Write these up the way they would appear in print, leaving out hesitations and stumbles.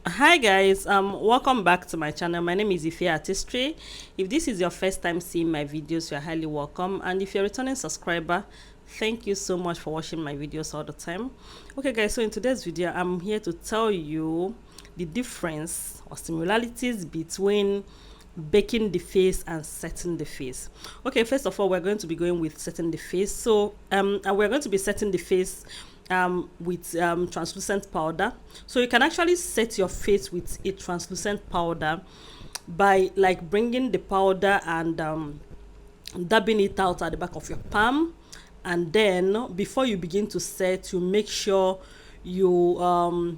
Hi guys, welcome back to my channel. My name is Ife Artistry. If this is your first time seeing my videos, you're highly welcome. And if you're a returning subscriber, thank you so much for watching my videos all the time. Okay guys, so in today's video, I'm here to tell you the difference or similarities between baking the face and setting the face. Okay, first of all, we're going to be going with setting the face. So and we're going to be setting the face with translucent powder. So you can actually set your face with a translucent powder by like bringing the powder and dabbing it out at the back of your palm, and then before you begin to set, you make sure you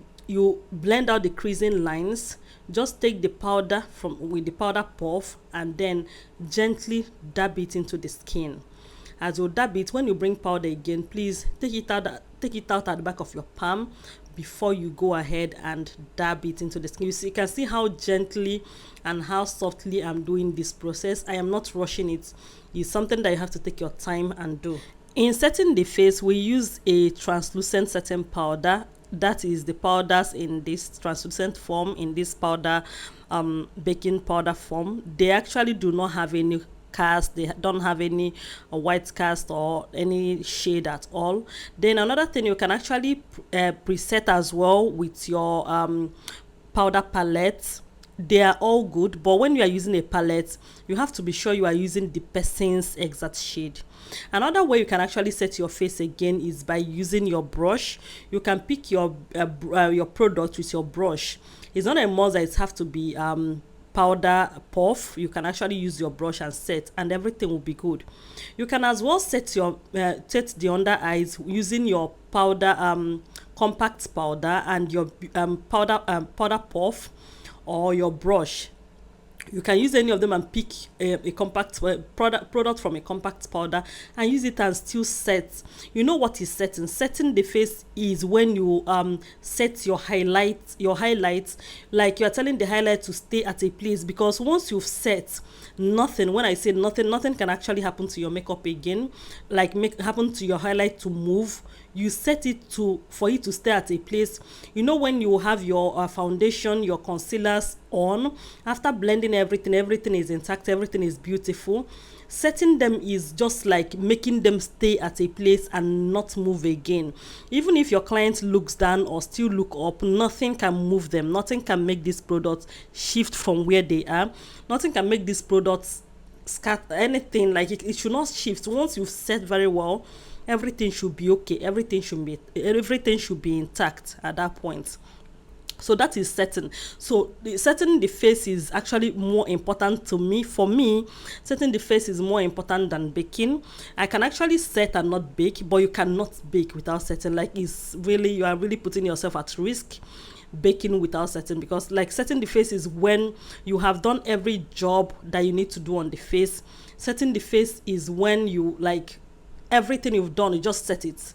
blend out the creasing lines. Just take the powder from with the powder puff and then gently dab it into the skin. As you dab it, when you bring powder again, please take it out at the back of your palm before you go ahead and dab it into the skin. You can see how gently and how softly I'm doing this process. I am not rushing it. It's something that you have to take your time and do. In setting the face, we use a translucent setting powder. That is the powders in this translucent form, in this powder baking powder form. They actually do not have any cast, they don't have any white cast or any shade at all. Then another thing, you can actually preset as well with your powder palette. They are all good, but when you are using a palette, you have to be sure you are using the person's exact shade. Another way you can actually set your face again is by using your brush. You can pick your product with your brush. It's not a must that it have to be powder puff. You can actually use your brush and set, and everything will be good. You can as well set the under eyes using your powder compact powder and your powder puff or your brush. You can use any of them and pick a compact product from a compact powder and use it and still set. You know what is setting the face is when you set your highlights, like you are telling the highlight to stay at a place, because once you've set, nothing, when I say nothing can actually happen to your makeup again, like make happen to your highlight to move. You set it to for it to stay at a place. You know, when you have your foundation, your concealers on, after blending everything is intact, everything is beautiful. Setting them is just like making them stay at a place and not move again. Even if your client looks down or still look up, nothing can move them, nothing can make this product shift from where they are, nothing can make this product scatter anything. Like it should not shift. Once you've set very well, everything should be okay, everything should be intact at that point. So that is setting. So setting the face is actually more important to me. For me, setting the face is more important than baking. I can actually set and not bake, but you cannot bake without setting. Like, it's really, you are really putting yourself at risk baking without setting, because like setting the face is when you have done every job that you need to do on the face. Setting the face is when you like everything you've done, you just set it.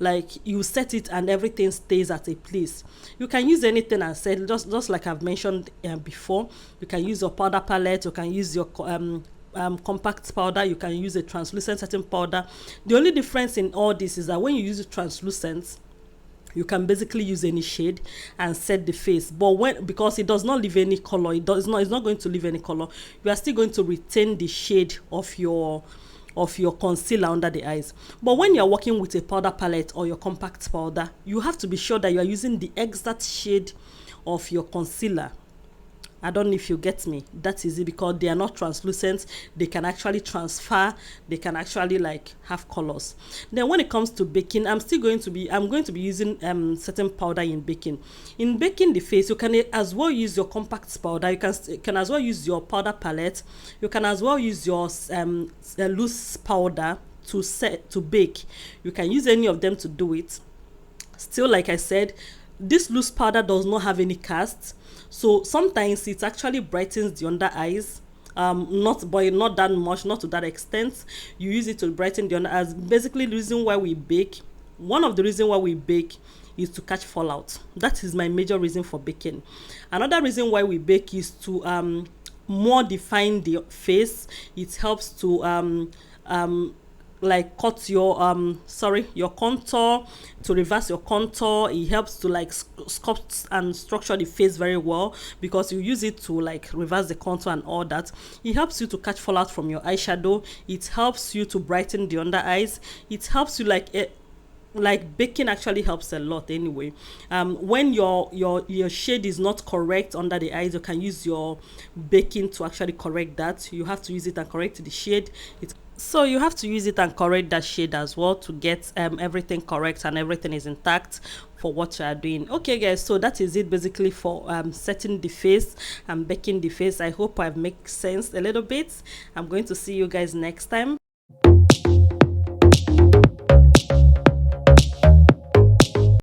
Like, you set it and everything stays at a place. You can use anything I said, just like I've mentioned before. You can use your powder palette, you can use your compact powder, you can use a translucent setting powder. The only difference in all this is that when you use translucent, you can basically use any shade and set the face, but when, because it does not leave any color, it's not going to leave any color, you are still going to retain the shade of your concealer under the eyes. But when you're working with a powder palette or your compact powder, you have to be sure that you are using the exact shade of your concealer. I don't know if you get me. That is it, because they are not translucent. They can actually transfer. They can actually like have colors. Then when it comes to baking, I'm going to be using certain powder in baking. In baking the face, you can as well use your compact powder. You can as well use your powder palette. You can as well use your loose powder to bake. You can use any of them to do it. Still, like I said, this loose powder does not have any cast, so sometimes it actually brightens the under eyes. Not that much, not to that extent. You use it to brighten the under eyes. Basically, the reason why we bake, one of the reasons why we bake is to catch fallout. That is my major reason for baking. Another reason why we bake is to more define the face. It helps to like cut your your contour, to reverse your contour. It helps to like sculpt and structure the face very well, because you use it to like reverse the contour and all that. It helps you to catch fallout from your eyeshadow. It helps you to brighten the under eyes. It helps you like baking actually helps a lot anyway. When your shade is not correct under the eyes, you can use your baking to actually correct that. You have to use it and correct the shade. So you have to use it and correct that shade as well to get everything correct and everything is intact for what you are doing. Okay guys, so that is it basically for setting the face and baking the face. I hope I've make sense a little bit. I'm going to see you guys next time.